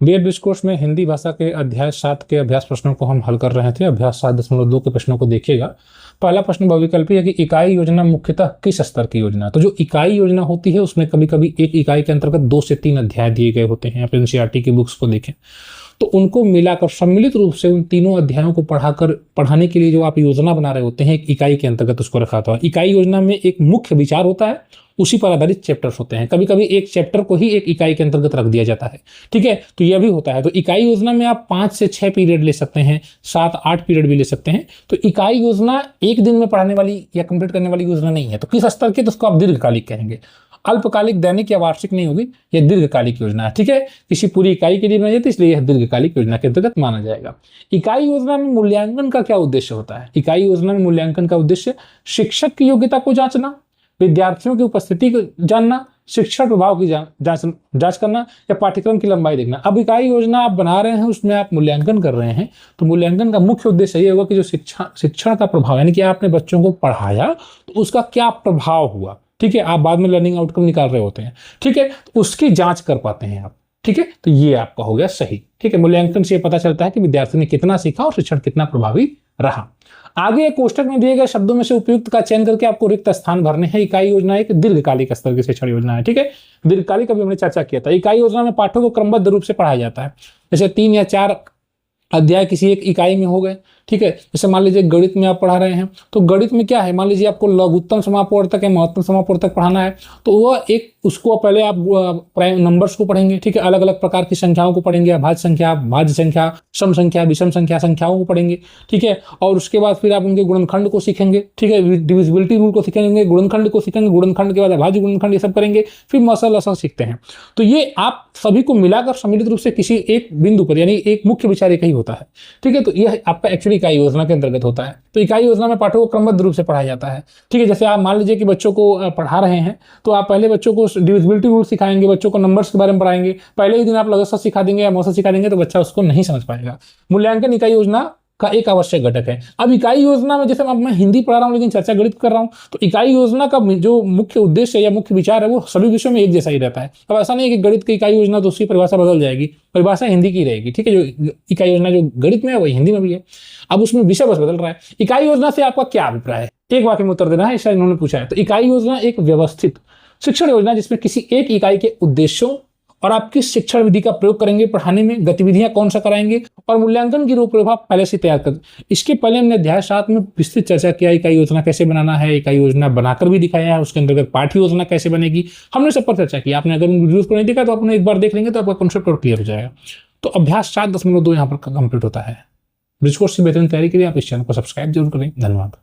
BEd bridge course में हिंदी भाषा के अध्याय 7 के अभ्यास प्रश्नों को हम हल कर रहे थे। अभ्यास 7.2 के प्रश्नों को देखिएगा। पहला प्रश्न बहुविकल्पी है कि इकाई योजना मुख्यतः किस स्तर की योजना है। तो जो इकाई योजना होती है उसमें कभी कभी एक इकाई के अंतर्गत 2 से 3 अध्याय दिए गए होते हैं। आप एनसीईआरटी की बुक्स को देखें तो उनको मिलाकर सम्मिलित रूप से उन तीनों अध्यायों को पढ़ाने के लिए जो आप योजना बना रहे होते हैं एक इकाई के अंतर्गत उसको रखा था। इकाई योजना में एक मुख्य विचार होता है, उसी पर आधारित चैप्टर्स होते हैं। कभी कभी एक चैप्टर को ही एक इकाई के अंतर्गत रख दिया जाता है, ठीक है। तो यह भी होता है। तो इकाई योजना में आप 5 से 6 पीरियड ले सकते हैं, 7-8 पीरियड भी ले सकते हैं। तो इकाई योजना एक दिन में पढ़ाने वाली या कंप्लीट करने वाली योजना नहीं है। तो किस स्तर की, तो उसको आप दीर्घकालिक कहेंगे। अल्पकालिक, दैनिक या वार्षिक नहीं होगी, यह दीर्घकालिक योजना है, ठीक है। किसी पूरी इकाई के लिए बनाई जाती है, इसलिए यह दीर्घकालिक योजना के अंतर्गत माना जाएगा। इकाई योजना में मूल्यांकन का क्या उद्देश्य होता है? इकाई योजना में मूल्यांकन का उद्देश्य शिक्षक की योग्यता को जांचना, विद्यार्थियों की उपस्थिति को जानना, शिक्षण प्रभाव की जांच करना या पाठ्यक्रम की लंबाई देखना। अब इकाई योजना आप बना रहे हैं, उसमें आप मूल्यांकन कर रहे हैं, तो मूल्यांकन का मुख्य उद्देश्य ये होगा कि जो शिक्षण का प्रभाव, यानी कि आपने बच्चों को पढ़ाया तो उसका क्या प्रभाव हुआ, ठीक है। आप बाद में लर्निंग आउटकम निकाल रहे होते हैं, ठीक है, तो उसकी जांच कर पाते हैं आप, ठीक है। तो ये आपका हो गया सही, ठीक है। मूल्यांकन से पता चलता है कि विद्यार्थी ने कितना सीखा और शिक्षण कितना प्रभावी रहा। आगे एक कोष्टक में दिए गए शब्दों में से उपयुक्त का चयन करके आपको रिक्त स्थान भरने हैं। इकाई योजना एक दीर्घकालिक स्तर की शिक्षण योजना है, ठीक है। दीर्घकालिक अभी हमने चर्चा किया था। इकाई योजना में पाठों को क्रमबद्ध रूप से पढ़ाया जाता है। जैसे 3 या 4 अध्याय किसी एक इकाई में हो गए, ठीक है। जैसे मान लीजिए गणित में आप पढ़ा रहे हैं, तो गणित में क्या है, मान लीजिए आपको लघुत्तम समापवर्तक या महत्तम समापवर्तक पढ़ाना है, तो वह एक उसको पहले आप प्राइम नंबर्स को पढ़ेंगे, ठीक है। अलग अलग प्रकार की संख्याओं को पढ़ेंगे, अभाज्य संख्या, भाज्य संख्या, सम संख्या, विषम संख्या, संख्याओं को पढ़ेंगे, ठीक है। और उसके बाद फिर आप उनके गुणनखंड को सीखेंगे, ठीक है। डिविजिबिलिटी रूल को सीखेंगे, गुणनखंड को सीखेंगे, गुणनखंड के बाद अभाज्य गुणनखंड, ये सब करेंगे। फिर मसल असल सीखते हैं। तो ये आप सभी को मिलाकर सम्मिलित रूप से किसी एक बिंदु पर, यानी एक मुख्य विचार एक ही होता है, ठीक है। तो यह आपका एक्चुअली इकाई योजना के अंतर्गत होता है। तो इकाई योजना में पाठों को क्रमबद्ध रूप से पढ़ाया जाता है, ठीक है। जैसे आप मान लीजिए कि बच्चों को पढ़ा रहे हैं, तो आप पहले बच्चों को डिविजिबिलिटी रूल सिखाएंगे, बच्चों को नंबर्स के बारे में पढ़ाएंगे। पहले ही दिन आप लघुशः सिखा देंगे या मौसा सिखा देंगे तो बच्चा उसको नहीं समझ पाएगा। मूल्यांकन इकाई योजना का एक आवश्यक घटक है। अब इकाई योजना में, जैसे मैं हिंदी पढ़ा रहा हूँ लेकिन चर्चा गणित कर रहा हूँ, तो इकाई योजना का जो मुख्य उद्देश्य या मुख्य विचार है वो सभी विषयों में एक जैसा ही रहता है। अब ऐसा नहीं है कि गणित की इकाई योजना तो उसकी परिभाषा बदल जाएगी, परिभाषा हिंदी की रहेगी, ठीक है। जो इकाई योजना जो गणित में है वही हिंदी में भी है, अब उसमें विषय बस बदल रहा है। इकाई योजना से आपका क्या अभिप्राय है? एक वाक्य में उत्तर देना है, ऐसा इन्होंने पूछा है। तो इकाई योजना एक व्यवस्थित शिक्षण योजना जिसमें किसी एक इकाई के उद्देश्यों और आप किस शिक्षण विधि का प्रयोग करेंगे पढ़ाने में, गतिविधियां कौन सा कराएंगे और मूल्यांकन की रूपरेखा पहले से तैयार कर। इसके पहले हमने अध्याय 7 में विस्तृत चर्चा किया इकाई योजना कैसे बनाना है, इकाई योजना बनाकर भी दिखाया है, उसके अंतर्गत पाठ्य योजना कैसे बनेगी, हमने सब पर चर्चा की। आपने अगर उन वीडियोज को नहीं देखा तो आपने एक बार देख लेंगे तो आपका कॉन्सेप्ट और क्लियर हो जाएगा। तो अभ्यास 7.2 यहाँ पर कंप्लीट होता है। ब्रिज कोर्स की बेहतरीन तैयारी के लिए आप इस चैनल को सब्सक्राइब जरूर करें। धन्यवाद।